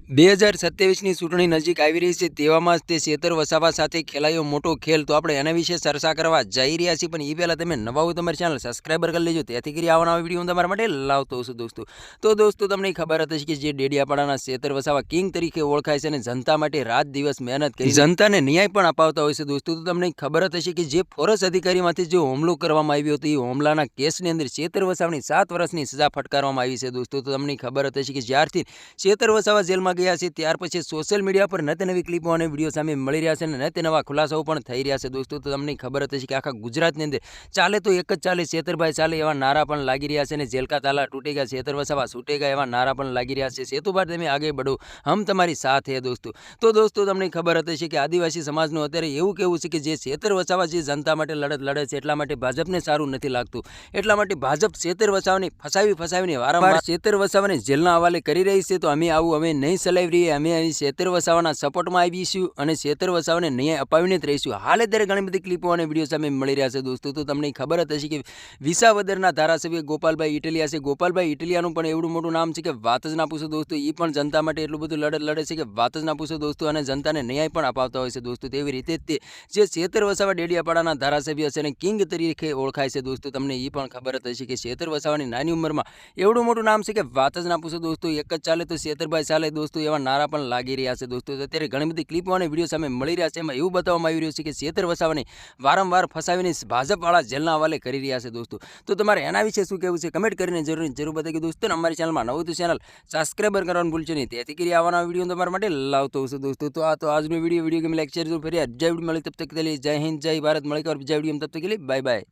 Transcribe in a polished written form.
2027ની ચૂંટણી નજીક આવી રહી છે, તેવામાં જ તે શેતર વસાવા સાથે ખેલાયો મોટો ખેલ. તો આપણે એના વિશે ચર્ચા કરવા જઈ રહ્યા છીએ, પણ એ પહેલાં તમે નવા હોય તમારી ચેનલ સબસ્ક્રાઈબર કરી લેજો, તેથી કરી આવવાના વિડીયો હું તમારા માટે લાવતો હોઉં છું દોસ્તો. તો દોસ્તો તમને ખબર હતી કે જે ડેડિયાપાડાના શેતર વસાવા કિંગ તરીકે ઓળખાય છે અને જનતા માટે રાત દિવસ મહેનત કરી જનતાને ન્યાય પણ અપાવતા હોય છે દોસ્તો. તો તમને ખબર જ હશે કે જે ફોરેસ્ટ અધિકારીમાંથી જે હુમલો કરવામાં આવ્યો હતો, એ હુમલાના કેસની અંદર શેતર વસાવાની 7 વર્ષની સજા ફટકારવામાં આવી છે દોસ્તો. તો તમને ખબર જ હશે કે જ્યારથી શેતર વસાવા જેલમાં ગયા છે ત્યાર પછી સોશિયલ મીડિયા પર નત નવી ક્લિપો અને વિડીયો સામે મળી રહ્યા છે અને નત નવા ખુલાસાઓ પણ થઈ રહ્યા છે દોસ્તો. તો તમને ખબર જ હશે કે આખા ગુજરાતની અંદર ચાલે તો એક જ ચાલે, શેતરભાઈ ચાલે એવા નારા પણ લાગી રહ્યા છે અને જેલ કા તાલા તૂટેગા, શેતર વસાવા છૂટેગા એવા નારા પણ લાગી રહ્યા છે. સેતુભાઈ તમે આગે બઢો, હમ તમારી સાથ હે દોસ્તો. તો દોસ્તો તમને ખબર જ હશે કે આદિવાસી સમાજનું અત્યારે એવું કહેવું છે કે જે શેતર વસાવા જે જનતા માટે લડત લડે છે એટલા માટે ભાજપને સારું નથી લાગતું, એટલા માટે ભાજપ શેતર વસાવાને ફસાવીને વારંવાર શેતર વસાવાને જેલના હવાલે કરી રહી છે. તો અમે આવું અમે નહીં ચલાવી રહીએ, અમે અહીં શેતર વસાવાના સપોર્ટમાં આવીશું અને શેતર વસાવાને ન્યાય અપાવીને જ રહીશું. હાલ અત્યારે ઘણી બધી ક્લિપો અને વિડીયો સામે મળી રહ્યા છે દોસ્તો. તો તમને ખબર જ હશે કે વિસાવદરના ધારાસભ્ય ગોપાલભાઈ ઇટલિયા છે. ગોપાલભાઈ ઇટલિયાનું પણ એવડું મોટું નામ છે કે વાત જ ના પૂછો દોસ્તો. એ પણ જનતા માટે એટલું બધું લડત લડે છે કે વાત જ ના પૂછો દોસ્તો, અને જનતાને ન્યાય પણ અપાવતા હોય છે દોસ્તો. તેવી રીતે જ તે જે શેતર વસાવા ડેડિયાપાડાના ધારાસભ્ય છે અને કિંગ તરીકે ઓળખાય છે દોસ્તો. તમને એ પણ ખબર જ હશે કે શેતર વસાવાની નાની ઉંમરમાં એવડું મોટું નામ છે કે વાત જ ના પૂછો દોસ્તો. એક જ ચાલે તો શેતરભાઈ ચાલે દોસ્તો એવા નારા પણ લાગી રહ્યા છે દોસ્તો. અત્યારે ઘણી બધી ક્લિપો અને વિડીયો સામે મળી રહ્યા છે, એમાં એવું બતાવવામાં આવી રહ્યું છે કે શેતર વસાવાને વારંવાર ફસાવીને ભાજપવાળા જેલના હવાલે કરી રહ્યા છે દોસ્તો. તો તમારે એના વિશે શું કહેવું છે કમેન્ટ કરીને જરૂર બતાવી દોસ્તો. અમારી ચેનલમાં નવું તો ચેનલ સબસ્ક્રાઈબર કરવાનું ભૂલશો નહીં, તેથી કરી આવવાના વિડીયો તમારા માટે લાવતો હશે દોસ્તો. તો આ તો આજનો વિડીયો ગમે લાઈક શેર જરૂર ફરી જય વિડીયો મળી તબ તક કે लिए जय हिंद जय भारत. મળે બીજા વિડીયો તબ તક કે लिए બાય બાય.